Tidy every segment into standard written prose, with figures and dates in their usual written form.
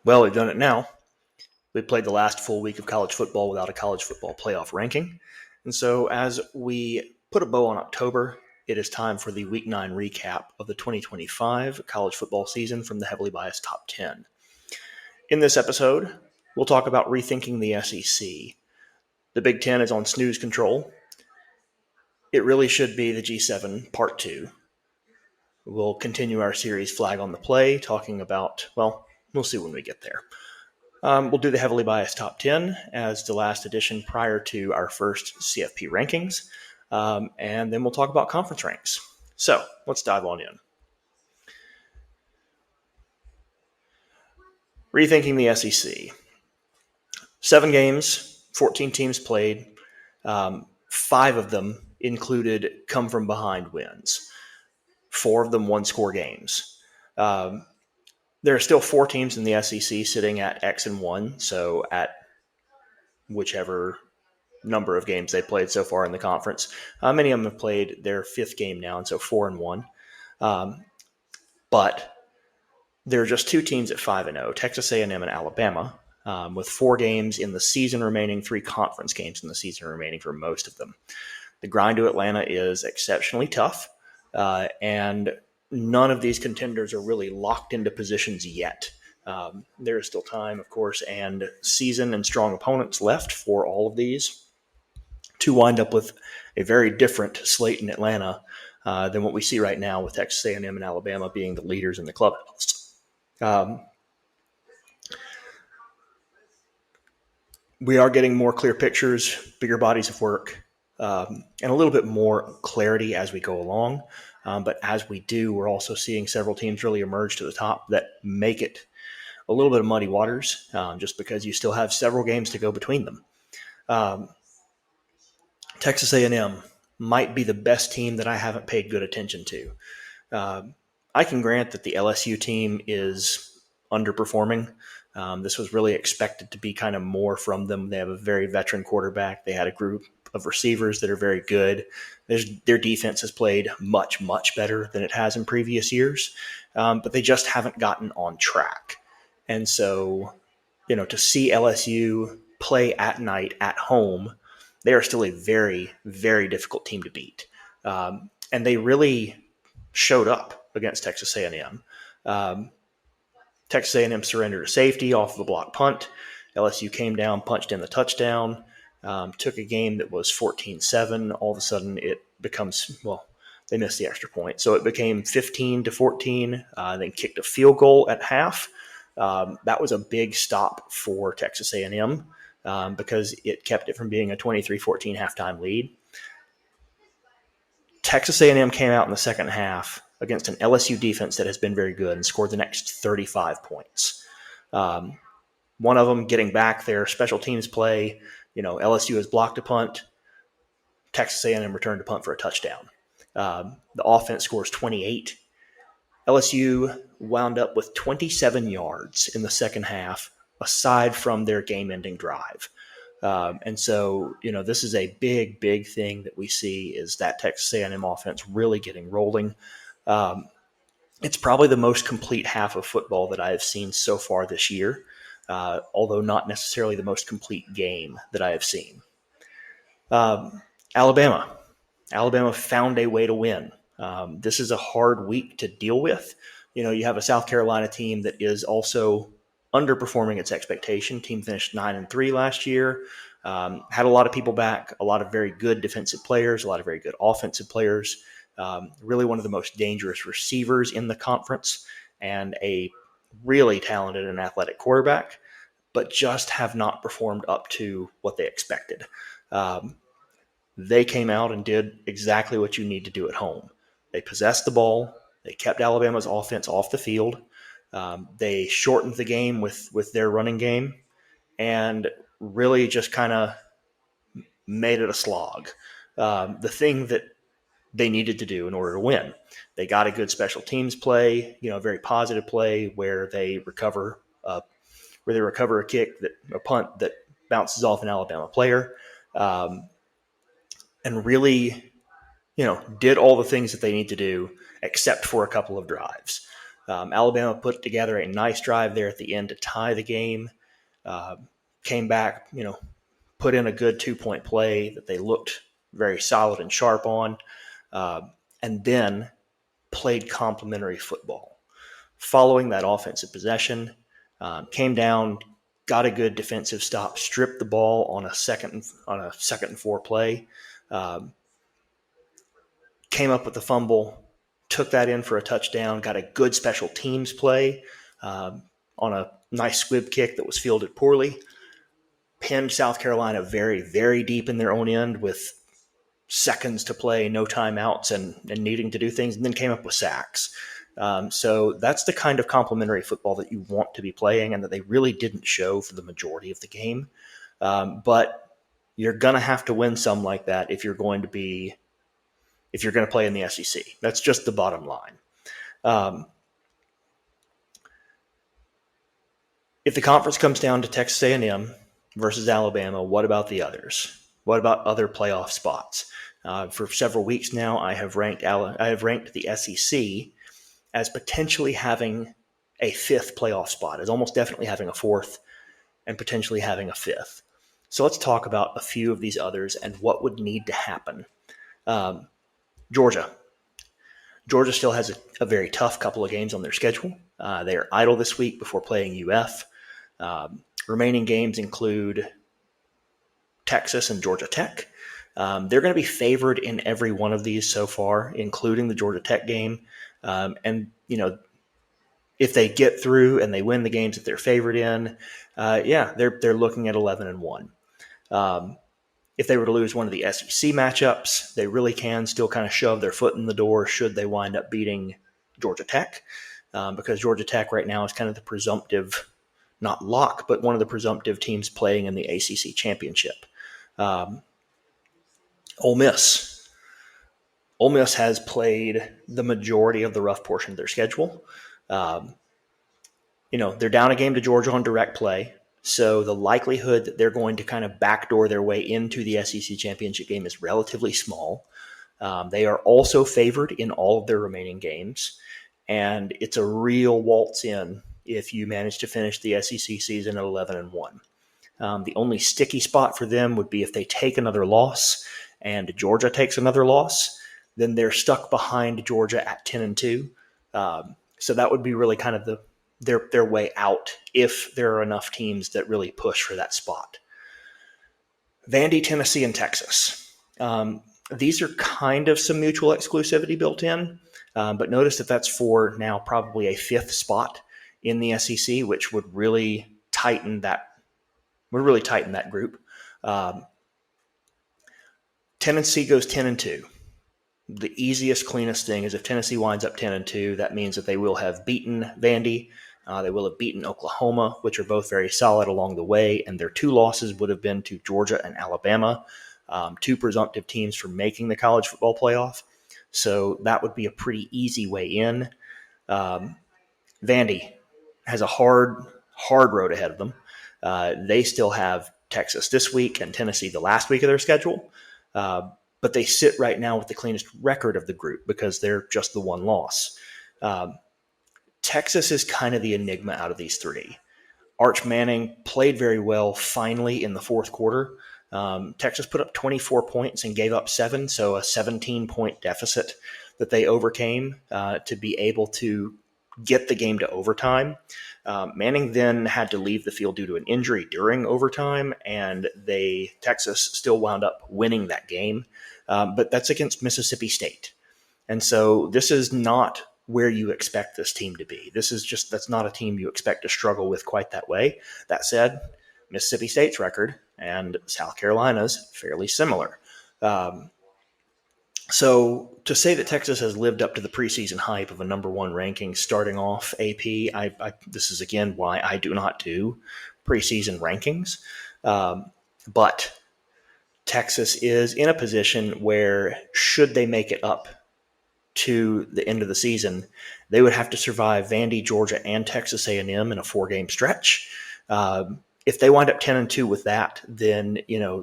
Well, we've done it now. We played the last full week of college football without a college football playoff ranking. And so, as we put a bow on October, it is time for the Week 9 recap of the 2025 college football season from the Heavily Biased Top 10. In this episode, we'll talk about rethinking the SEC. The Big Ten is on snooze control. It really should be the G7 Part 2. We'll continue our series Flag on the Play, talking about, well, we'll see when we get there. We'll do the Heavily Biased Top 10 as the last edition prior to our first CFP rankings. And then we'll talk about conference ranks. So let's dive on in. Rethinking the SEC. 7 games, 14 teams played. 5 of them included come from behind wins. 4 of them one-score games. There are still 4 teams in the SEC sitting at X and 1, so at whichever number of games they played so far in the conference. Many of them have played their 5th game now, and so 4 and 1. But there are just 2 teams at 5-0, Texas A&M and Alabama, with 4 games in the season remaining, 3 conference games in the season remaining for most of them. The grind to Atlanta is exceptionally tough, and none of these contenders are really locked into positions yet. There is still time, of course, and season and strong opponents left for all of these to wind up with a very different slate in Atlanta than what we see right now with Texas A&M and Alabama being the leaders in the clubhouse. We are getting more clear pictures, bigger bodies of work, and a little bit more clarity as we go along. But as we do, we're also seeing several teams really emerge to the top that make it a little bit of muddy waters, just because you still have several games to go between them. Texas A&M might be the best team that I haven't paid good attention to. I can grant that the LSU team is underperforming. This was really expected to be kind of more from them. They have a very veteran quarterback. They had a group of receivers that are very good. Their defense has played much, much better than it has in previous years, but they just haven't gotten on track. And so, to see LSU play at night at home, they are still a very, very difficult team to beat. And they really showed up against Texas A&M. Texas A&M surrendered a safety off of a block punt. LSU came down, punched in the touchdown, took a game that was 14-7. All of a sudden, it becomes, they missed the extra point. So it became 15-14, then kicked a field goal at half. That was a big stop for Texas A&M because it kept it from being a 23-14 halftime lead. Texas A&M came out in the second half against an LSU defense that has been very good and scored the next 35 points. One of them getting back their special teams play, LSU has blocked a punt. Texas A&M returned a punt for a touchdown. The offense scores 28. LSU wound up with 27 yards in the second half, aside from their game-ending drive. And so, this is a big, big thing that we see is that Texas A&M offense really getting rolling. It's probably the most complete half of football that I have seen so far this year, although not necessarily the most complete game that I have seen. Alabama found a way to win. This is a hard week to deal with. You have a South Carolina team that is also underperforming its expectation. Team finished 9-3 last year. Had a lot of people back, a lot of very good defensive players, a lot of very good offensive players. Really one of the most dangerous receivers in the conference, and a really talented and athletic quarterback, but just have not performed up to what they expected. They came out and did exactly what you need to do at home. They possessed the ball. They kept Alabama's offense off the field. They shortened the game with their running game and really just kind of made it a slog. The thing that they needed to do in order to win. They got a good special teams play, a very positive play where they recover a punt that bounces off an Alabama player, and really, did all the things that they need to do except for a couple of drives. Alabama put together a nice drive there at the end to tie the game. Came back, put in a good 2-point play that they looked very solid and sharp on, and then played complementary football. Following that offensive possession, came down, got a good defensive stop, stripped the ball on a second and 4 play, came up with the fumble, took that in for a touchdown, got a good special teams play on a nice squib kick that was fielded poorly, pinned South Carolina very, very deep in their own end with seconds to play, no timeouts, and needing to do things, and then came up with sacks. So that's the kind of complementary football that you want to be playing and that they really didn't show for the majority of the game. But you're going to have to win some like that if you're going to play in the SEC. That's just the bottom line. If the conference comes down to Texas A&M versus Alabama, what about the others? What about other playoff spots? For several weeks now, I have ranked the SEC as potentially having a 5th playoff spot, as almost definitely having a 4th and potentially having a 5th. So let's talk about a few of these others and what would need to happen. Georgia still has a very tough couple of games on their schedule. They are idle this week before playing UF. Remaining games include Texas and Georgia Tech. They're going to be favored in every one of these so far, including the Georgia Tech game. And if they get through and they win the games that they're favored in, they're looking at 11-1. If they were to lose one of the SEC matchups, they really can still kind of shove their foot in the door should they wind up beating Georgia Tech, because Georgia Tech right now is kind of the presumptive, not lock, but one of the presumptive teams playing in the ACC championship. Ole Miss has played the majority of the rough portion of their schedule. They're down a game to Georgia on direct play. So the likelihood that they're going to kind of backdoor their way into the SEC championship game is relatively small. They are also favored in all of their remaining games. And it's a real waltz in if you manage to finish the SEC season at 11-1. The only sticky spot for them would be if they take another loss and Georgia takes another loss, then they're stuck behind Georgia at 10-2. So that would be really kind of their way out if there are enough teams that really push for that spot. Vandy, Tennessee, and Texas. These are kind of some mutual exclusivity built in, but notice that that's for now probably a 5th spot in the SEC, which would really tighten that group. Tennessee goes 10-2. The easiest, cleanest thing is if Tennessee winds up 10-2, that means that they will have beaten Vandy. They will have beaten Oklahoma, which are both very solid along the way, and their 2 losses would have been to Georgia and Alabama, 2 presumptive teams for making the college football playoff. So that would be a pretty easy way in. Vandy has a hard road ahead of them. They still have Texas this week and Tennessee the last week of their schedule. But they sit right now with the cleanest record of the group because they're just the 1 loss. Texas is kind of the enigma out of these 3. Arch Manning played very well finally in the 4th quarter. Texas put up 24 points and gave up 7, so a 17-point deficit that they overcame to be able to get the game to overtime. Manning then had to leave the field due to an injury during overtime, and Texas still wound up winning that game. But that's against Mississippi State. And so this is not where you expect this team to be. That's not a team you expect to struggle with quite that way. That said, Mississippi State's record and South Carolina's fairly similar. So to say that Texas has lived up to the preseason hype of a number 1 ranking starting off AP, this is again why I do not do preseason rankings. But Texas is in a position where should they make it up to the end of the season, they would have to survive Vandy, Georgia, and Texas A&M in a 4-game stretch. If they wind up 10-2 with that, then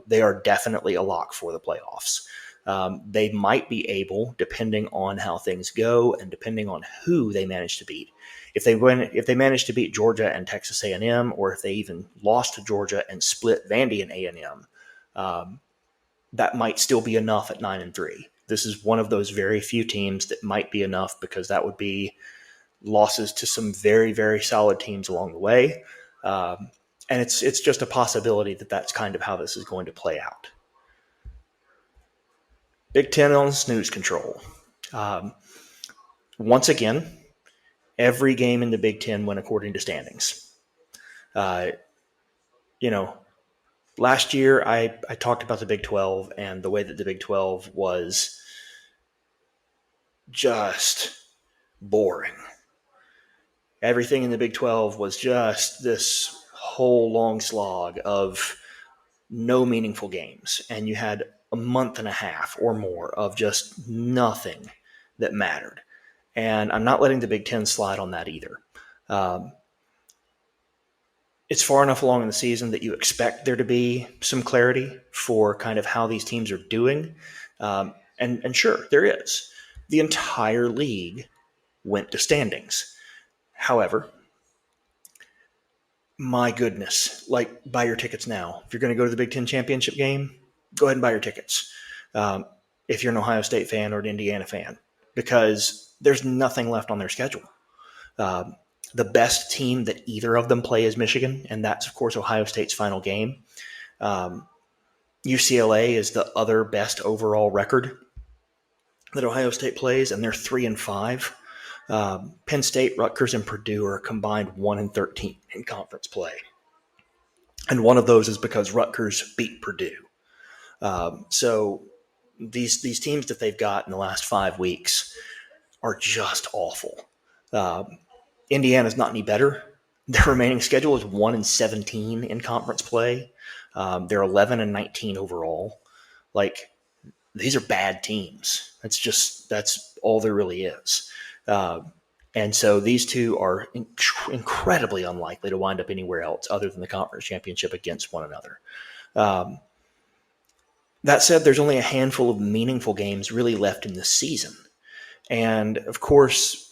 they are definitely a lock for the playoffs. They might be able, depending on how things go and depending on who they manage to beat. If they manage to beat Georgia and Texas A&M, or if they even lost to Georgia and split Vandy and A&M, that might still be enough at 9-3. This is one of those very few teams that might be enough, because that would be losses to some very, very solid teams along the way. And it's just a possibility that that's kind of how this is going to play out. Big Ten on snooze control. Once again, every game in the Big Ten went according to standings. Last year I talked about the Big 12 and the way that the Big 12 was just boring. Everything in the Big 12 was just this whole long slog of no meaningful games. And you had a month and a half or more of just nothing that mattered. And I'm not letting the Big Ten slide on that either. It's far enough along in the season that you expect there to be some clarity for kind of how these teams are doing. And sure, there is. The entire league went to standings. However, my goodness, buy your tickets now. If you're going to go to the Big Ten championship game, go ahead and buy your tickets. If you're an Ohio State fan or an Indiana fan, because there's nothing left on their schedule. The best team that either of them play is Michigan, and that's, of course, Ohio State's final game. UCLA is the other best overall record that Ohio State plays, and they're 3-5. Penn State, Rutgers, and Purdue are combined 1-13 in conference play. And one of those is because Rutgers beat Purdue. So these teams that they've got in the last 5 weeks are just awful. Indiana's not any better. Their remaining schedule is 1-17 in conference play. They're 11-19 overall. These are bad teams. That's all there really is. And so these two are incredibly unlikely to wind up anywhere else other than the conference championship against one another. That said, there's only a handful of meaningful games really left in the season. And of course,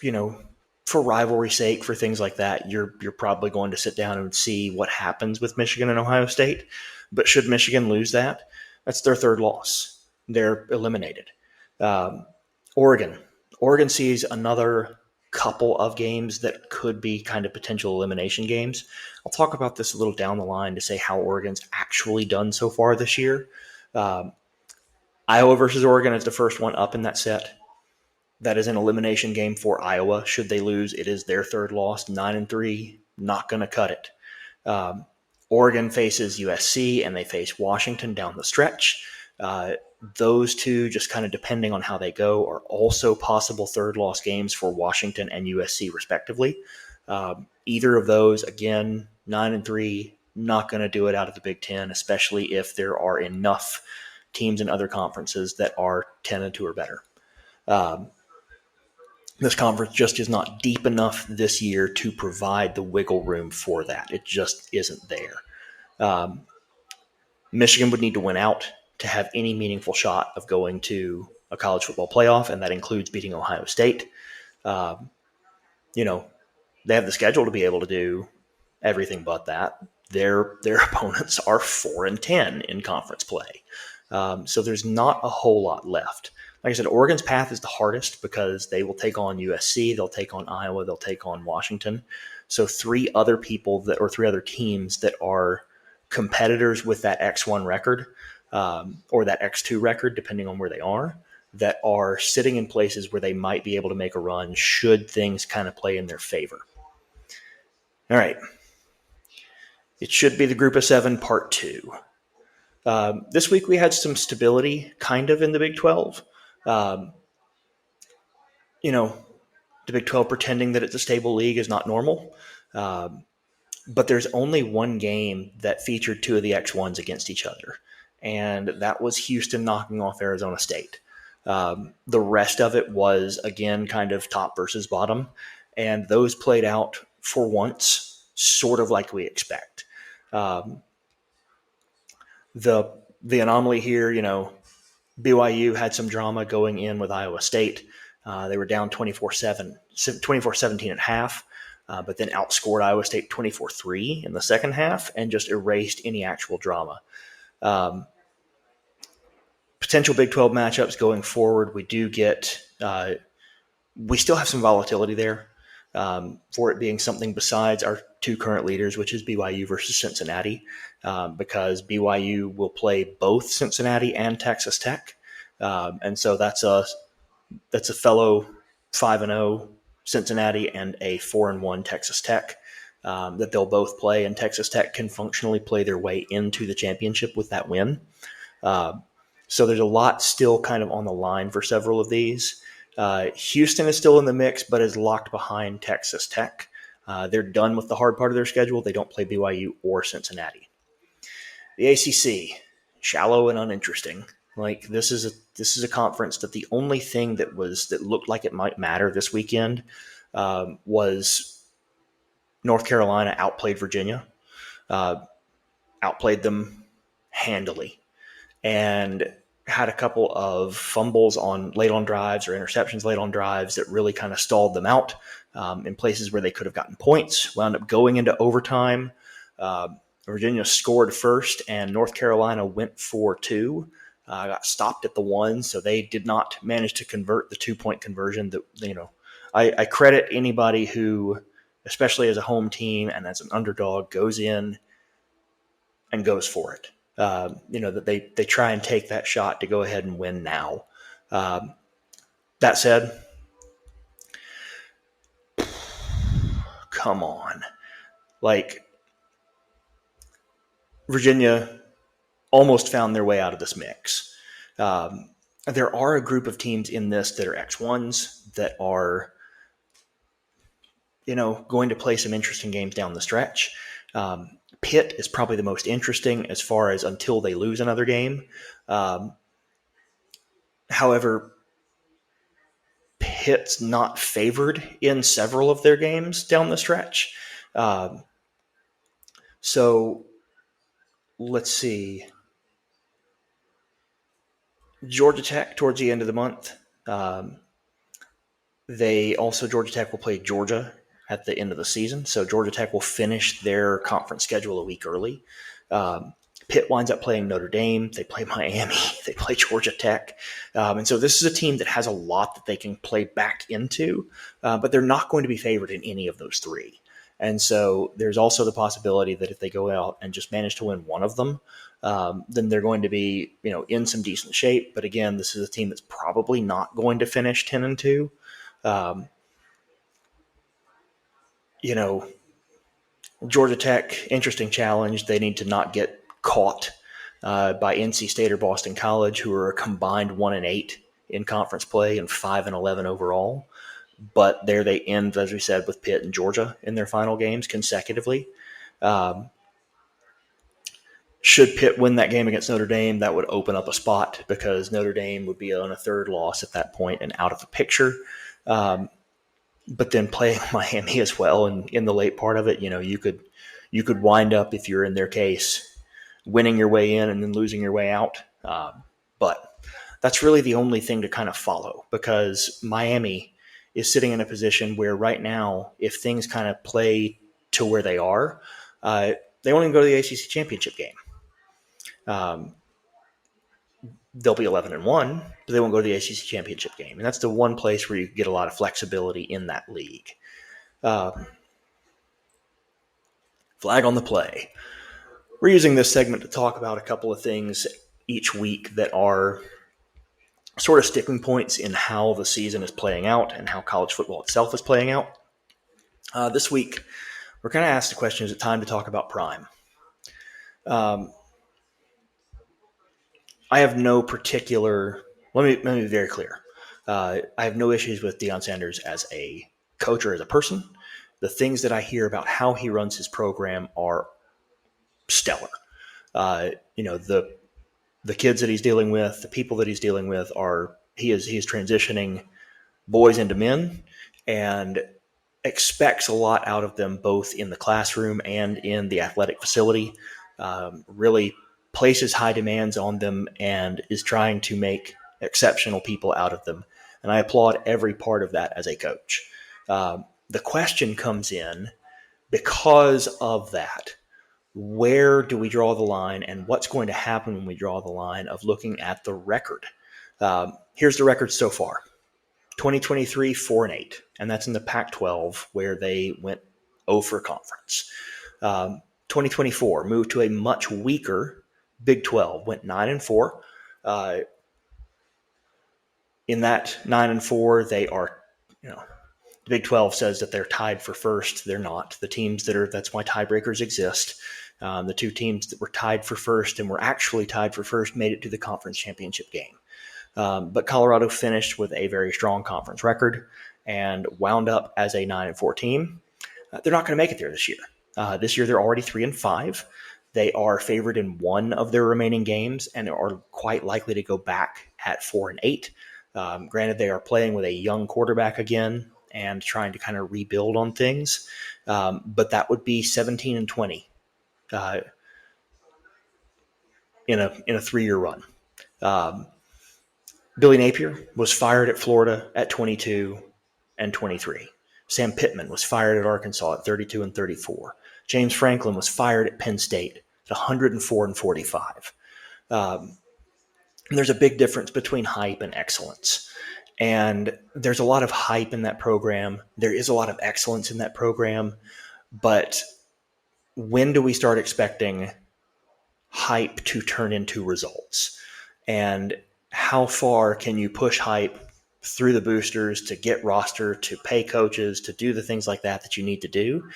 for rivalry's sake, for things like that, you're probably going to sit down and see what happens with Michigan and Ohio State. But should Michigan lose that, that's their third loss. They're eliminated. Oregon sees another couple of games that could be kind of potential elimination games. I'll talk about this a little down the line to say how Oregon's actually done so far this year. Iowa versus Oregon is the first one up in that set. That is an elimination game for Iowa. Should they lose, it is their third loss. 9-3, not going to cut it. Oregon faces USC, and they face Washington down the stretch. Those two, just kind of depending on how they go, are also possible third loss games for Washington and USC, respectively. Either of those, again, 9-3, not going to do it out of the Big Ten, especially if there are enough teams in other conferences that are 10-2 or better. This conference just is not deep enough this year to provide the wiggle room for that. It just isn't there. Michigan would need to win out to have any meaningful shot of going to a college football playoff, and that includes beating Ohio State. They have the schedule to be able to do everything but that. Their opponents are 4-10 in conference play. So there's not a whole lot left. Like I said, Oregon's path is the hardest because they will take on USC, they'll take on Iowa, they'll take on Washington. So three other teams that are competitors with that X1 record, or that X2 record, depending on where they are, that are sitting in places where they might be able to make a run should things kind of play in their favor. All right. It should be the Group of 7, Part 2. This week we had some stability kind of in the Big 12. The Big 12 pretending that it's a stable league is not normal. But there's only one game that featured two of the X1s against each other, and that was Houston knocking off Arizona State. The rest of it was, again, kind of top versus bottom, and those played out for once sort of like we expect. The anomaly here, BYU had some drama going in with Iowa State. They were down 24-17 at half, but then outscored Iowa State 24-3 in the second half and just erased any actual drama. Potential Big 12 matchups going forward, we still have some volatility there for it being something besides our two current leaders, which is BYU versus Cincinnati, because BYU will play both Cincinnati and Texas Tech. And so that's a fellow 5-0 Cincinnati and a 4-1 Texas Tech that they'll both play, and Texas Tech can functionally play their way into the championship with that win. So there's a lot still kind of on the line for several of these. Houston is still in the mix, but is locked behind Texas Tech. They're done with the hard part of their schedule. They don't play BYU or Cincinnati. The ACC, shallow and uninteresting. Like this is a conference that the only thing that looked like it might matter this weekend was North Carolina outplayed Virginia, outplayed them handily, and had a couple of fumbles late on drives or interceptions late on drives that really kind of stalled them out in places where they could have gotten points. Wound up going into overtime. Virginia scored first, and North Carolina went for two. Got stopped at the 1, so they did not manage to convert the 2-point conversion. That I credit anybody who, especially as a home team and as an underdog, goes in and goes for it. That they try and take that shot to go ahead and win now. That said, come on. Like, Virginia almost found their way out of this mix. There are a group of teams in this that are X1s that are, going to play some interesting games down the stretch. Pitt is probably the most interesting as far as until they lose another game. However, Pitt's not favored in several of their games down the stretch. So let's see. Georgia Tech towards the end of the month. Georgia Tech will play Georgia at the end of the season. So Georgia Tech will finish their conference schedule a week early. Pitt winds up playing Notre Dame. They play Miami. They play Georgia Tech. And so this is a team that has a lot that they can play back into, but they're not going to be favored in any of those three. And so there's also the possibility that if they go out and just manage to win one of them, then they're going to be, in some decent shape. But again, this is a team that's probably not going to finish 10-2. Georgia Tech, interesting challenge. They need to not get caught by NC State or Boston College, who are a combined 1-8 in conference play and 5-11 overall. But there they end, as we said, with Pitt and Georgia in their final games consecutively. Should Pitt win that game against Notre Dame, that would open up a spot because Notre Dame would be on a third loss at that point and out of the picture. But then playing Miami as well, and in the late part of it, you could wind up, if you're in their case, winning your way in and then losing your way out. But that's really the only thing to kind of follow, because Miami is sitting in a position where right now, if things kind of play to where they are, they won't even go to the ACC championship game. They'll be 11-1, but they won't go to the ACC championship game. And that's the one place where you get a lot of flexibility in that league. Flag on the play. We're using this segment to talk about a couple of things each week that are sort of sticking points in how the season is playing out and how college football itself is playing out. This week, we're kind of asked the question, is it time to talk about Prime? I have no particular. Let me be very clear. I have no issues with Deion Sanders as a coach or as a person. The things that I hear about how he runs his program are stellar. The kids that he's dealing with, the people that he's dealing with he is transitioning boys into men and expects a lot out of them, both in the classroom and in the athletic facility. Really places high demands on them and is trying to make exceptional people out of them. And I applaud every part of that as a coach. The question comes in because of that. Where do we draw the line, and what's going to happen when we draw the line of looking at the record? Here's the record so far. 2023, 4-8, and that's in the Pac-12 where they went 0 for conference. 2024 moved to a much weaker Big 12, went 9-4. In that 9-4, they are, the Big 12 says that they're tied for first. They're not. The teams that's why tiebreakers exist. The two teams that were tied for first and were actually tied for first made it to the conference championship game. But Colorado finished with a very strong conference record and wound up as a 9-4 team. They're not going to make it there this year. This year they're already 3-5. They are favored in one of their remaining games and are quite likely to go back at 4-8. Granted, they are playing with a young quarterback again and trying to kind of rebuild on things. But that would be 17-20 in a 3-year run. Billy Napier was fired at Florida at 22-23. Sam Pittman was fired at Arkansas at 32-34. James Franklin was fired at Penn State at 104-45. There's a big difference between hype and excellence. And there's a lot of hype in that program. There is a lot of excellence in that program. But when do we start expecting hype to turn into results? And how far can you push hype through the boosters to get roster, to pay coaches, to do the things like that you need to do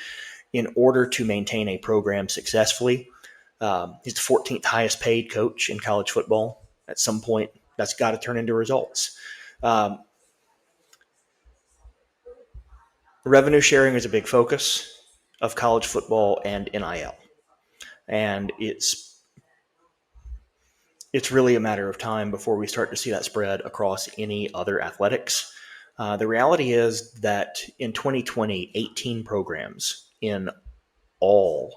in order to maintain a program successfully? He's the 14th highest paid coach in college football. At some point, that's got to turn into results. Revenue sharing is a big focus of college football and NIL. And it's really a matter of time before we start to see that spread across any other athletics. The reality is that in 2020, 18 programs in all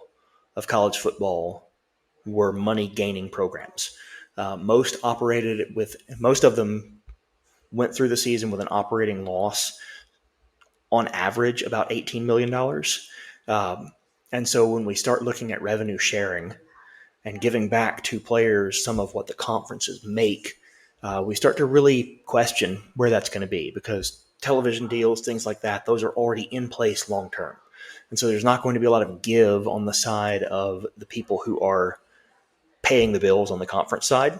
of college football were money-gaining programs. Most of them went through the season with an operating loss, on average about $18 million. And so when we start looking at revenue sharing and giving back to players some of what the conferences make, we start to really question where that's going to be, because television deals, things like that, those are already in place long term. And so there's not going to be a lot of give on the side of the people who are paying the bills on the conference side.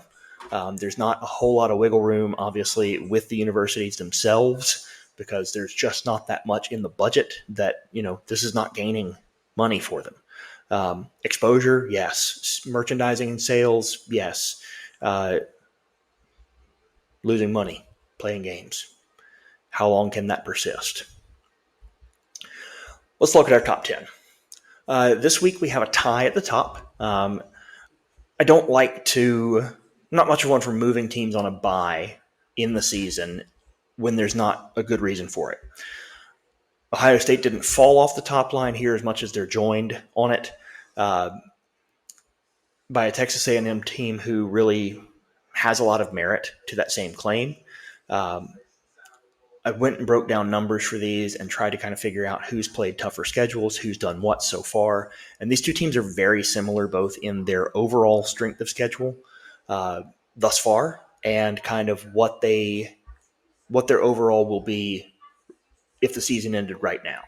There's not a whole lot of wiggle room, obviously, with the universities themselves, because there's just not that much in the budget that, this is not gaining money for them. Exposure, yes. Merchandising and sales, yes. Losing money, playing games. How long can that persist? Let's look at our top 10. This week we have a tie at the top. I don't not much of one for moving teams on a bye in the season when there's not a good reason for it. Ohio State didn't fall off the top line here as much as they're joined on it by a Texas A&M team who really has a lot of merit to that same claim. I went and broke down numbers for these and tried to kind of figure out who's played tougher schedules, who's done what so far. And these two teams are very similar, both in their overall strength of schedule thus far and kind of what their overall will be if the season ended right now.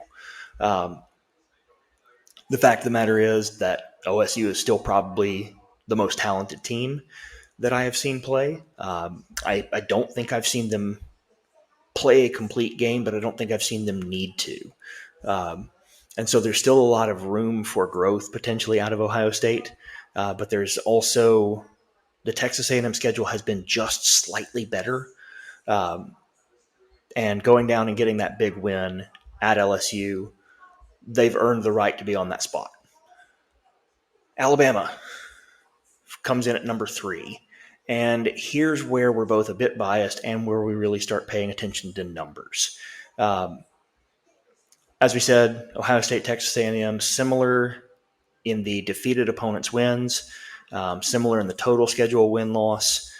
The fact of the matter is that OSU is still probably the most talented team that I have seen play. I don't think I've seen them play a complete game, but I don't think I've seen them need to. And so there's still a lot of room for growth potentially out of Ohio State. But there's also the Texas A&M schedule has been just slightly better. And going down and getting that big win at LSU, they've earned the right to be on that spot. Alabama comes in at number 3. And here's where we're both a bit biased and where we really start paying attention to numbers. As we said, Ohio State, Texas A&M, similar in the defeated opponents' wins. Similar in the total schedule win-loss.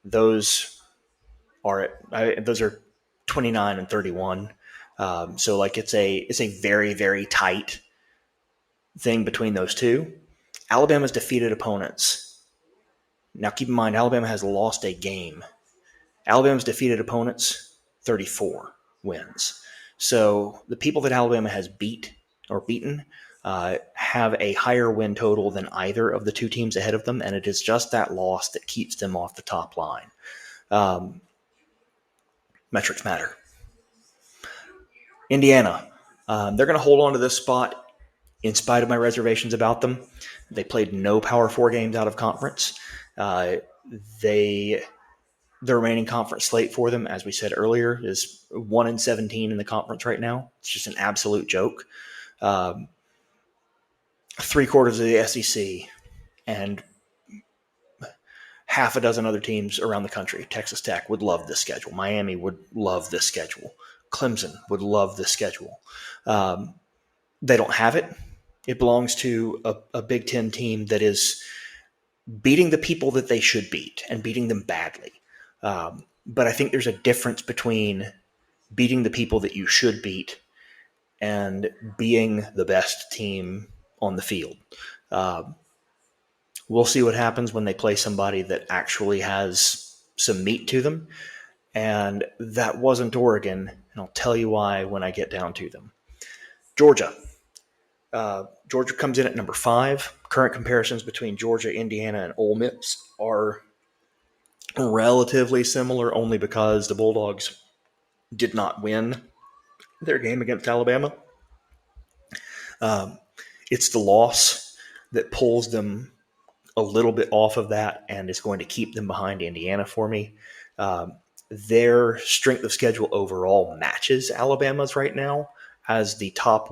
Those are 29 and 31. So like it's a very, very tight thing between those two. Alabama's defeated opponents. Now keep in mind, Alabama has lost a game. Alabama's defeated opponents, 34 wins. So the people that Alabama has beaten have a higher win total than either of the two teams ahead of them, and it is just that loss that keeps them off the top line. Metrics matter. Indiana, they're going to hold on to this spot in spite of my reservations about them. They played no Power 4 games out of conference. The remaining conference slate for them, as we said earlier, is 1-17 in the conference right now. It's just an absolute joke. 3/4 of the SEC and half a dozen other teams around the country. Texas Tech would love this schedule. Miami would love this schedule. Clemson would love this schedule. They don't have it. It belongs to a Big Ten team that is beating the people that they should beat and beating them badly. But I think there's a difference between beating the people that you should beat and being the best team on the field. We'll see what happens when they play somebody that actually has some meat to them. And that wasn't Oregon. And I'll tell you why when I get down to them. Georgia. Georgia comes in at number 5. Current comparisons between Georgia, Indiana, and Ole Miss are relatively similar only because the Bulldogs did not win their game against Alabama. It's the loss that pulls them a little bit off of that and is going to keep them behind Indiana for me. Their strength of schedule overall matches Alabama's right now as the top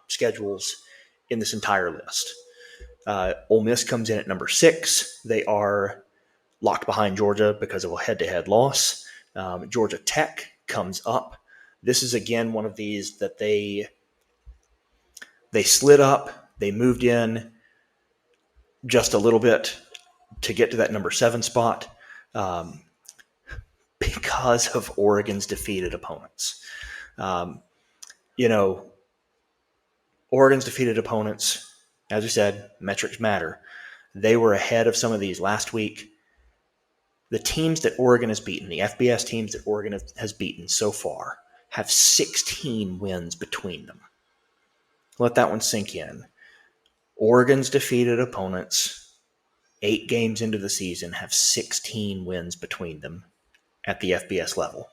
schedules in this entire list. Ole Miss comes in at number 6. They are locked behind Georgia because of a head-to-head loss. Georgia Tech comes up. This is again one of these that they slid up. They moved in just a little bit to get to that number 7 spot because of Oregon's defeated opponents. Oregon's defeated opponents, as we said, metrics matter. They were ahead of some of these last week. The teams that Oregon has beaten, the FBS teams that Oregon has beaten so far, have 16 wins between them. Let that one sink in. Oregon's defeated opponents, 8 games into the season, have 16 wins between them at the FBS level.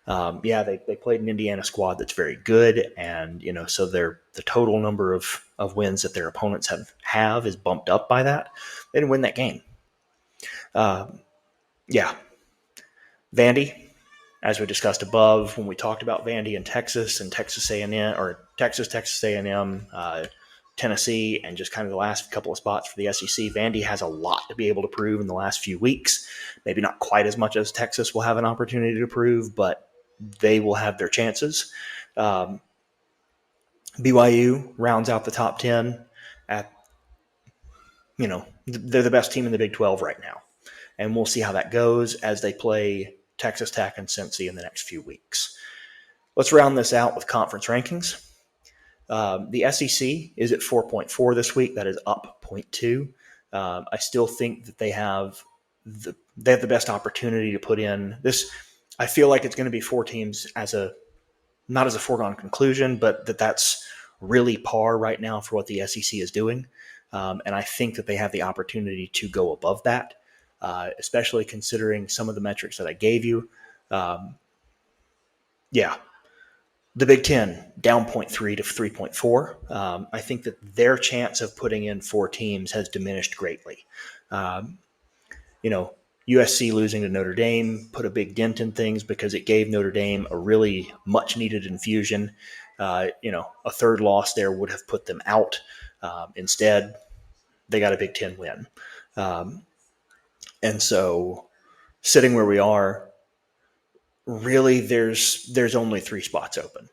They played an Indiana squad that's very good, and so the total number of wins that their opponents have is bumped up by that. They didn't win that game. Vandy, as we discussed above when we talked about Vandy and Texas A&M, or Texas A&M, Tennessee, and just kind of the last couple of spots for the SEC. Vandy has a lot to be able to prove in the last few weeks. Maybe not quite as much as Texas will have an opportunity to prove, but they will have their chances. BYU rounds out the top 10 at, they're the best team in the Big 12 right now. And we'll see how that goes as they play Texas Tech and Cincy in the next few weeks. Let's round this out with conference rankings. The SEC is at 4.4 this week. That is up 0.2. I still think that they have the best opportunity to put in this. I feel like it's going to be 4 teams not as a foregone conclusion, but that's really par right now for what the SEC is doing. And I think that they have the opportunity to go above that, especially considering some of the metrics that I gave you. The Big Ten down 0.3 to 3.4. I think that their chance of putting in 4 teams has diminished greatly. USC losing to Notre Dame put a big dent in things because it gave Notre Dame a really much needed infusion. A third loss there would have put them out. Instead, they got a Big Ten win. And so sitting where we are, really there's only 3 spots open.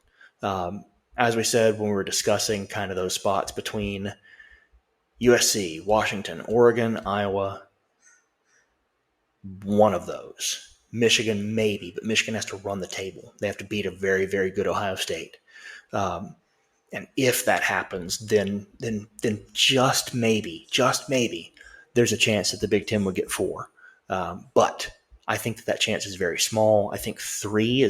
As we said when we were discussing kind of those spots between USC, Washington, Oregon, Iowa, one of those. Michigan, maybe, but Michigan has to run the table. They have to beat a very, very good Ohio State. And if that happens, then just maybe, there's a chance that the Big Ten would get 4. But I think that chance is very small. I think 3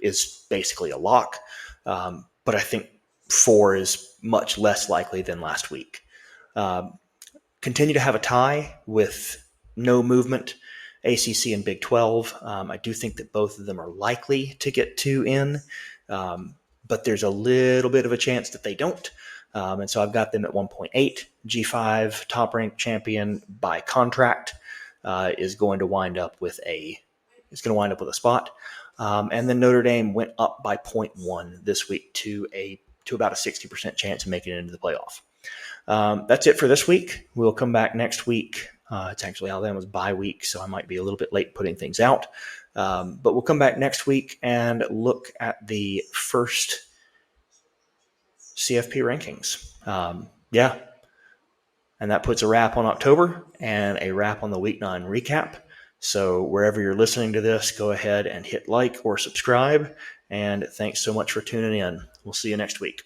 is basically a lock. But I think 4 is much less likely than last week. Continue to have a tie with no movement, ACC and Big 12. I do think that both of them are likely to get 2 in, but there's a little bit of a chance that they don't. And so I've got them at 1.8. G5, top-ranked champion by contract, is going to wind up with a spot. And then Notre Dame went up by 0.1 this week to about a 60% chance of making it into the playoff. That's it for this week. We'll come back next week. It's actually Alabama's bye week, so I might be a little bit late putting things out. But we'll come back next week and look at the first CFP rankings. And that puts a wrap on October and a wrap on the Week 9 recap. So wherever you're listening to this, go ahead and hit like or subscribe. And thanks so much for tuning in. We'll see you next week.